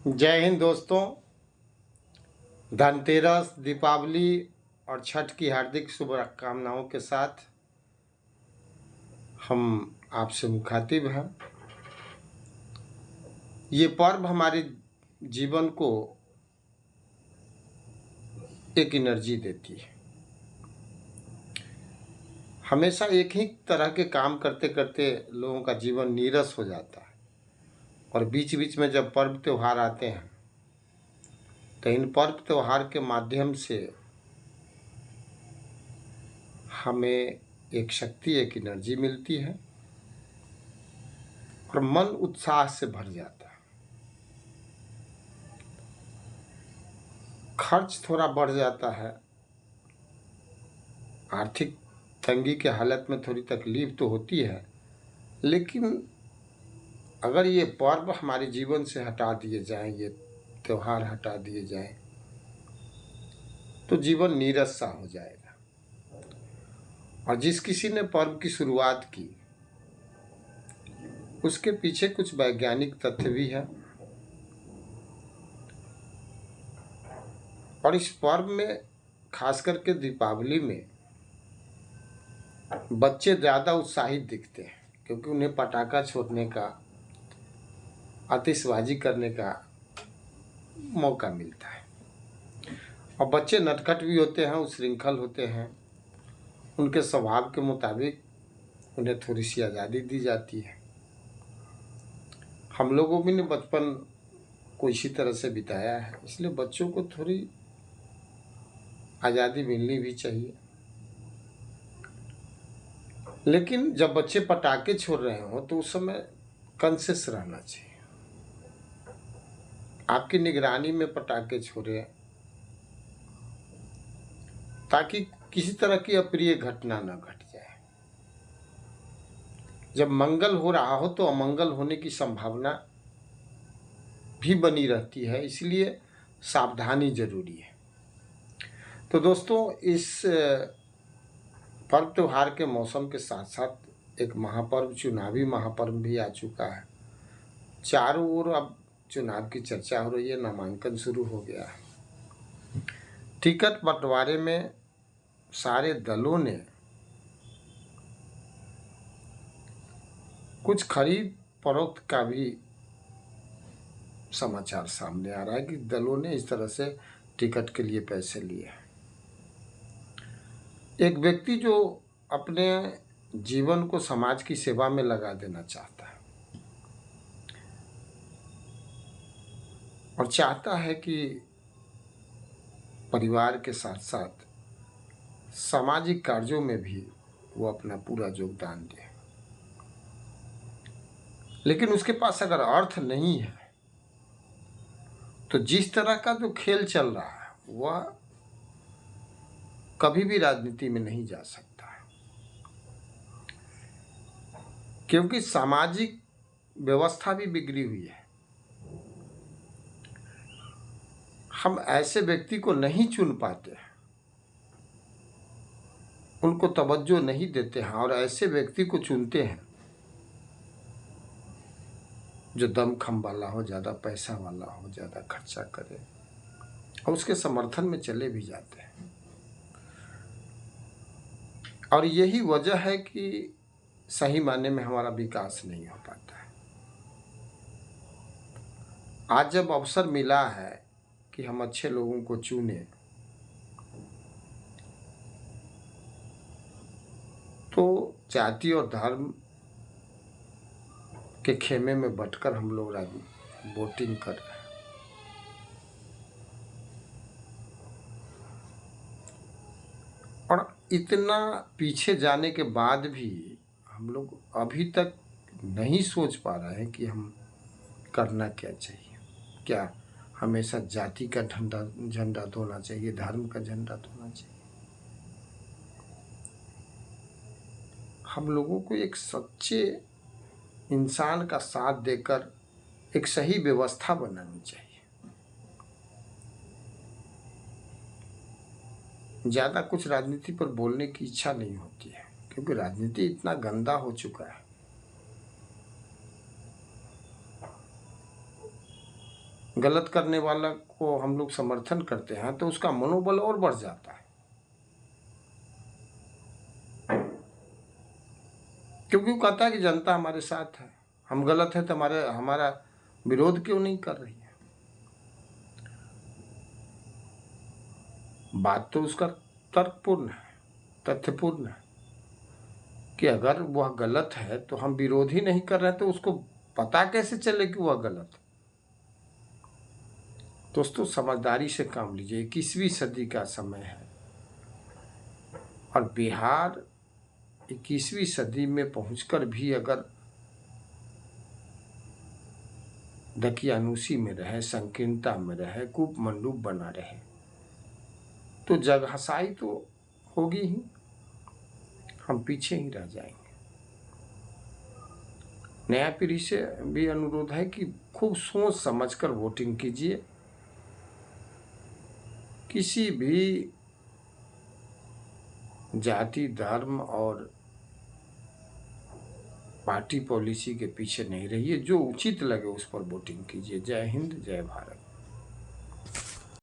जय हिंद दोस्तों। धनतेरस, दीपावली और छठ की हार्दिक शुभकामनाओं के साथ हम आपसे मुखातिब हैं। ये पर्व हमारे जीवन को एक एनर्जी देती है। हमेशा एक ही तरह के काम करते करते लोगों का जीवन नीरस हो जाता है और बीच बीच में जब पर्व त्योहार आते हैं तो इन पर्व त्योहार के माध्यम से हमें एक शक्ति, एक एनर्जी मिलती है और मन उत्साह से भर जाता है। खर्च थोड़ा बढ़ जाता है, आर्थिक तंगी के हालत में थोड़ी तकलीफ तो होती है, लेकिन अगर ये पर्व हमारे जीवन से हटा दिए जाएं, ये त्योहार हटा दिए जाएं, तो जीवन नीरस सा हो जाएगा। और जिस किसी ने पर्व की शुरुआत की उसके पीछे कुछ वैज्ञानिक तथ्य भी है। और इस पर्व में खास करके दीपावली में बच्चे ज़्यादा उत्साहित दिखते हैं क्योंकि उन्हें पटाखा छोड़ने का, आतिशबाजी करने का मौका मिलता है। और बच्चे नटखट भी होते हैं, उच्छृंखल होते हैं। उनके स्वभाव के मुताबिक उन्हें थोड़ी सी आज़ादी दी जाती है। हम लोगों भी ने बचपन को इसी तरह से बिताया है, इसलिए बच्चों को थोड़ी आज़ादी मिलनी भी चाहिए। लेकिन जब बच्चे पटाखे छोड़ रहे हो तो उस समय कॉन्शियस रहना चाहिए। आपकी निगरानी में पटाखे छोड़े ताकि किसी तरह की अप्रिय घटना न घट जाए। जब मंगल हो रहा हो तो अमंगल होने की संभावना भी बनी रहती है, इसलिए सावधानी जरूरी है। तो दोस्तों, इस पर्व त्योहार के मौसम के साथ साथ एक महापर्व, चुनावी महापर्व भी आ चुका है। चारों ओर अब चुनाव की चर्चा हो रही है, नामांकन शुरू हो गया है। टिकट बंटवारे में सारे दलों ने कुछ खरीद फरोख्त का भी समाचार सामने आ रहा है कि दलों ने इस तरह से टिकट के लिए पैसे लिए। एक व्यक्ति जो अपने जीवन को समाज की सेवा में लगा देना चाहता है और चाहता है कि परिवार के साथ साथ सामाजिक कार्यों में भी वो अपना पूरा योगदान दे, लेकिन उसके पास अगर अर्थ नहीं है तो जिस तरह का जो खेल चल रहा है वह कभी भी राजनीति में नहीं जा सकता है, क्योंकि सामाजिक व्यवस्था भी बिगड़ी हुई है। हम ऐसे व्यक्ति को नहीं चुन पाते हैं, उनको तवज्जो नहीं देते हैं और ऐसे व्यक्ति को चुनते हैं जो दमखम वाला हो, ज़्यादा पैसा वाला हो, ज़्यादा खर्चा करे और उसके समर्थन में चले भी जाते हैं। और यही वजह है कि सही मायने में हमारा विकास नहीं हो पाता है। आज जब अवसर मिला है कि हम अच्छे लोगों को चुने तो जाति और धर्म के खेमे में बटकर हम लोग वोटिंग कर रहे हैं। और इतना पीछे जाने के बाद भी हम लोग अभी तक नहीं सोच पा रहे हैं कि हम करना क्या चाहिए। क्या हमेशा जाति का झंडा धोना चाहिए, धर्म का झंडा धोना चाहिए? हम लोगों को एक सच्चे इंसान का साथ देकर एक सही व्यवस्था बनानी चाहिए। ज़्यादा कुछ राजनीति पर बोलने की इच्छा नहीं होती है क्योंकि राजनीति इतना गंदा हो चुका है। गलत करने वाला को हम लोग समर्थन करते हैं तो उसका मनोबल और बढ़ जाता है, क्योंकि वो कहता है कि जनता हमारे साथ है, हम गलत है तो हमारा विरोध क्यों नहीं कर रही है। बात तो उसका तर्कपूर्ण है, तथ्यपूर्ण है कि अगर वह गलत है तो हम विरोध ही नहीं कर रहे तो उसको पता कैसे चले कि वह गलत है। दोस्तों, समझदारी से काम लीजिए। 21वीं सदी का समय है और बिहार 21वीं सदी में पहुंचकर भी अगर दकियानूसी में रहे, संकीर्णता में रहे, कूप मंडूप बना रहे तो जगहसाई तो होगी ही, हम पीछे ही रह जाएंगे। नया पीढ़ी से भी अनुरोध है कि खूब सोच समझकर वोटिंग कीजिए। किसी भी जाति, धर्म और पार्टी पॉलिसी के पीछे नहीं रहिए, जो उचित लगे उस पर वोटिंग कीजिए। जय हिंद, जय भारत।